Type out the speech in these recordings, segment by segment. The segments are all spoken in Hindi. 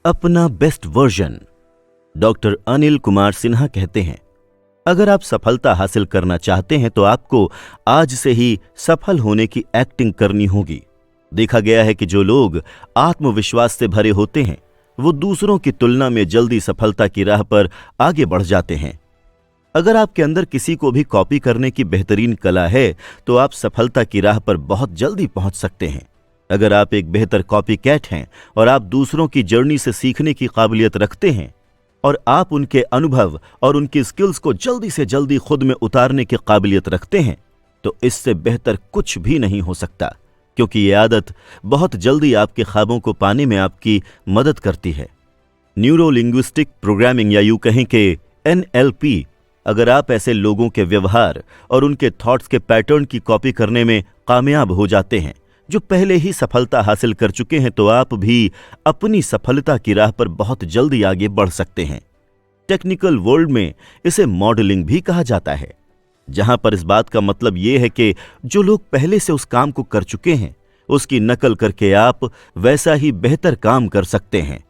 अपना best version. Doctor Anil Kumar Sinha कहते हैं, अगर आप सफलता हासिल करना चाहते हैं तो आपको आज से ही सफल होने की एक्टिंग करनी होगी। देखा गया है कि जो लोग आत्मविश्वास से भरे होते हैं वो दूसरों की तुलना में जल्दी सफलता की राह पर आगे बढ़ जाते हैं। अगर आपके अंदर किसी को भी कॉपी करने की बेहतरीन कला है तो आप सफलता की राह पर बहुत जल्दी पहुंच सकते हैं। अगर आप एक बेहतर कॉपी कैट हैं और आप दूसरों की जर्नी से सीखने की काबिलियत रखते हैं और आप उनके अनुभव और उनकी स्किल्स को जल्दी से जल्दी खुद में उतारने की काबिलियत रखते हैं, तो इससे बेहतर कुछ भी नहीं हो सकता, क्योंकि ये आदत बहुत जल्दी आपके ख्वाबों को पाने में आपकी मदद करती है। न्यूरो लिंग्विस्टिक प्रोग्रामिंग या यूं कहें कि NLP, अगर आप ऐसे लोगों के व्यवहार और उनके थॉट्स के पैटर्न की कॉपी करने में कामयाब हो जाते हैं जो पहले ही सफलता हासिल कर चुके हैं, तो आप भी अपनी सफलता की राह पर बहुत जल्दी आगे बढ़ सकते हैं। टेक्निकल वर्ल्ड में इसे मॉडलिंग भी कहा जाता है, जहां पर इस बात का मतलब यह है कि जो लोग पहले से उस काम को कर चुके हैं उसकी नकल करके आप वैसा ही बेहतर काम कर सकते हैं।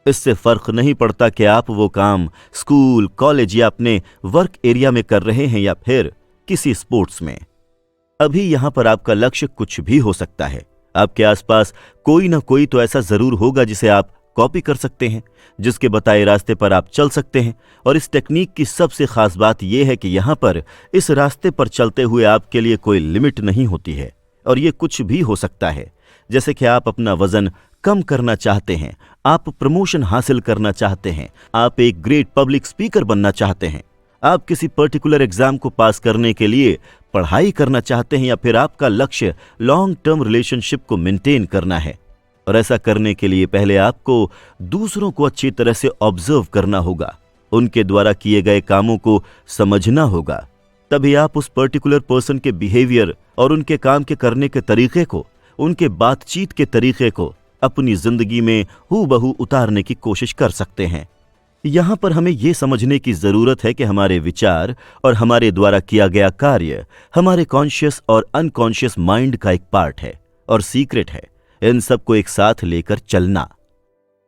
इससे फर्क नहीं पड़ता कि आप वो काम स्कूल, कॉलेज या अपने वर्क एरिया में कर रहे हैं या फिर किसी स्पोर्ट्स में। अभी यहां पर आपका लक्ष्य कुछ भी हो सकता है। आपके आसपास कोई ना कोई तो ऐसा जरूर होगा जिसे आप कॉपी कर सकते हैं, जिसके बताए रास्ते पर आप चल सकते हैं। और इस टेक्निक की सबसे खास बात यह है कि यहां पर इस रास्ते पर चलते हुए आपके लिए कोई लिमिट नहीं होती है और ये कुछ भी हो सकता है। जैसे कि आप अपना वजन कम करना चाहते हैं, आप प्रमोशन हासिल करना चाहते हैं, आप एक ग्रेट पब्लिक स्पीकर बनना चाहते हैं, आप किसी पर्टिकुलर एग्जाम को पास करने के लिए पढ़ाई करना चाहते हैं, या फिर आपका लक्ष्य लॉन्ग टर्म रिलेशनशिप को मेंटेन करना है। और ऐसा करने के लिए पहले आपको दूसरों को अच्छी तरह से ऑब्जर्व करना होगा, उनके द्वारा किए गए कामों को समझना होगा। तभी आप उस पर्टिकुलर पर्सन के बिहेवियर और उनके काम के करने के तरीके को, उनके बातचीत के तरीके को अपनी जिंदगी में हूबहू उतारने की कोशिश कर सकते हैं। यहां पर हमें यह समझने की जरूरत है कि हमारे विचार और हमारे द्वारा किया गया कार्य हमारे कॉन्शियस और अनकॉन्शियस माइंड का एक पार्ट है और सीक्रेट है इन सबको एक साथ लेकर चलना।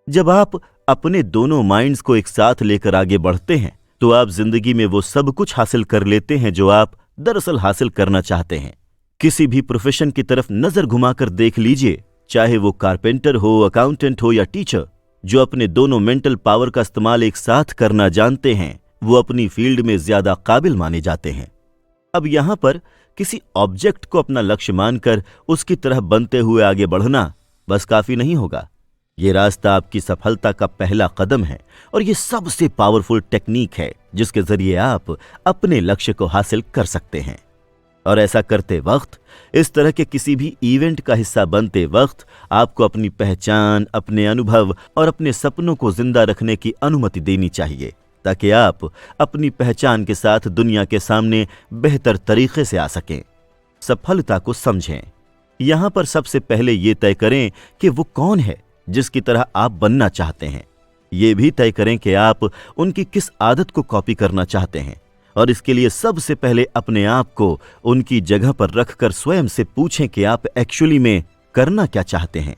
जब आप अपने दोनों माइंड्स को एक साथ लेकर आगे बढ़ते हैं तो आप जिंदगी में वो सब कुछ हासिल कर लेते हैं जो आप दरअसल हासिल करना चाहते हैं। किसी भी प्रोफेशन की तरफ नजर घुमाकर देख लीजिए, चाहे वो कारपेंटर हो, अकाउंटेंट हो या टीचर, जो अपने दोनों मेंटल पावर का इस्तेमाल एक साथ करना जानते हैं वो अपनी फील्ड में ज्यादा काबिल माने जाते हैं। अब यहां पर किसी ऑब्जेक्ट को अपना लक्ष्य मानकर उसकी तरह बनते हुए आगे बढ़ना बस काफी नहीं होगा। ये रास्ता आपकी सफलता का पहला कदम है और ये सबसे पावरफुल टेक्निक है जिसके जरिए आप अपने लक्ष्य को हासिल कर सकते हैं। और ऐसा करते वक्त, इस तरह के किसी भी इवेंट का हिस्सा बनते वक्त, आपको अपनी पहचान, अपने अनुभव और अपने सपनों को जिंदा रखने की अनुमति देनी चाहिए, ताकि आप अपनी पहचान के साथ दुनिया के सामने बेहतर तरीके से आ सकें। सफलता को समझें। यहां पर सबसे पहले ये तय करें कि वो कौन है जिसकी तरह आप बनना चाहते हैं। ये भी तय करें कि आप उनकी किस आदत को कॉपी करना चाहते हैं। और इसके लिए सबसे पहले अपने आप को उनकी जगह पर रखकर स्वयं से पूछें कि आप एक्चुअली में करना क्या चाहते हैं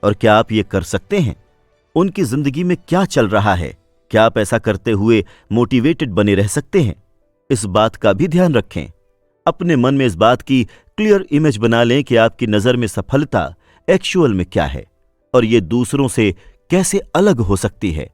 और क्या आप ये कर सकते हैं। उनकी जिंदगी में क्या चल रहा है, क्या आप ऐसा करते हुए मोटिवेटेड बने रह सकते हैं, इस बात का भी ध्यान रखें। अपने मन में इस बात की क्लियर इमेज बना लें कि आपकी नजर में सफलता एक्चुअल में क्या है और ये दूसरों से कैसे अलग हो सकती है।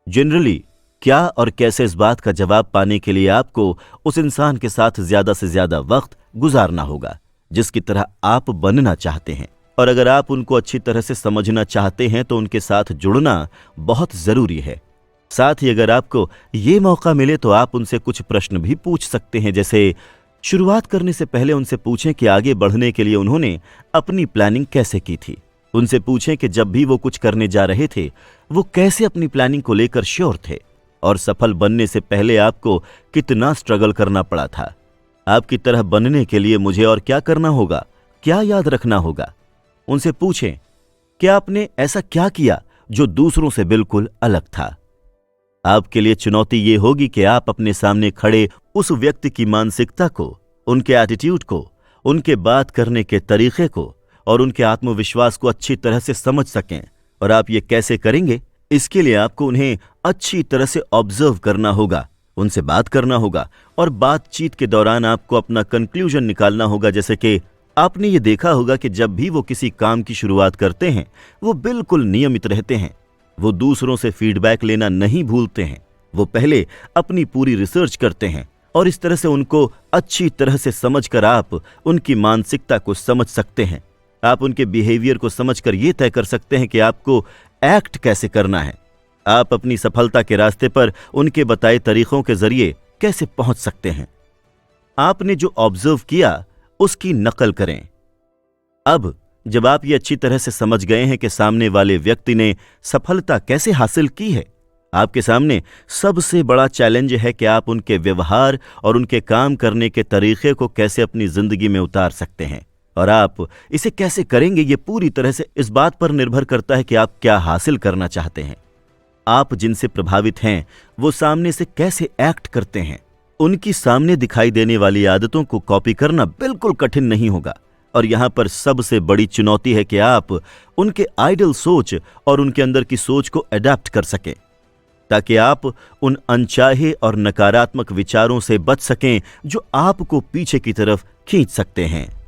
जनरली क्या और कैसे, इस बात का जवाब पाने के लिए आपको उस इंसान के साथ ज्यादा से ज्यादा वक्त गुजारना होगा जिसकी तरह आप बनना चाहते हैं। और अगर आप उनको अच्छी तरह से समझना चाहते हैं तो उनके साथ जुड़ना बहुत जरूरी है। साथ ही अगर आपको ये मौका मिले तो आप उनसे कुछ प्रश्न भी पूछ सकते हैं। जैसे शुरुआत करने से पहले उनसे पूछें कि आगे बढ़ने के लिए उन्होंने अपनी प्लानिंग कैसे की थी। उनसे पूछें कि जब भी वो कुछ करने जा रहे थे वो कैसे अपनी प्लानिंग को लेकर श्योर थे और सफल बनने से पहले आपको कितना स्ट्रगल करना पड़ा था। आपकी तरह बनने के लिए मुझे और क्या करना होगा, क्या याद रखना होगा। उनसे पूछें कि आपने ऐसा क्या किया जो दूसरों से बिल्कुल अलग था। आपके लिए चुनौती ये होगी कि आप अपने सामने खड़े उस व्यक्ति की मानसिकता को, उनके एटीट्यूड को, उनके बात करने के तरीके को और उनके आत्मविश्वास को अच्छी तरह से समझ सकें। और आप ये कैसे करेंगे, इसके लिए आपको उन्हें अच्छी तरह से ऑब्जर्व करना होगा, उनसे बात करना होगा और बातचीत के दौरान आपको अपना कंक्लूजन निकालना होगा। जैसे कि आपने ये देखा होगा कि जब भी वो किसी काम की शुरुआत करते हैं वो बिल्कुल नियमित रहते हैं, वो दूसरों से फीडबैक लेना नहीं भूलते हैं, वो पहले अपनी पूरी रिसर्च करते हैं और इस तरह से उनको अच्छी तरह से समझकर आप उनकी मानसिकता को समझ सकते हैं। आप उनके बिहेवियर को समझकर ये तय कर सकते हैं कि आपको एक्ट कैसे करना है। आप अपनी सफलता के रास्ते पर उनके बताए तरीकों के जरिए कैसे पहुंच सकते हैं। आपने जो ऑब्जर्व किया उसकी नकल करें। अब जब आप ये अच्छी तरह से समझ गए हैं कि सामने वाले व्यक्ति ने सफलता कैसे हासिल की है, आपके सामने सबसे बड़ा चैलेंज है कि आप उनके व्यवहार और उनके काम करने के तरीके को कैसे अपनी जिंदगी में उतार सकते हैं। और आप इसे कैसे करेंगे ये पूरी तरह से इस बात पर निर्भर करता है कि आप क्या हासिल करना चाहते हैं। आप जिनसे प्रभावित हैं वो सामने से कैसे एक्ट करते हैं। उनकी सामने दिखाई देने वाली आदतों को कॉपी करना बिल्कुल कठिन नहीं होगा। और यहां पर सबसे बड़ी चुनौती है कि आप उनके आइडल सोच और उनके अंदर की सोच को अडॉप्ट कर सकें, ताकि आप उन अनचाहे और नकारात्मक विचारों से बच सकें जो आपको पीछे की तरफ खींच सकते हैं।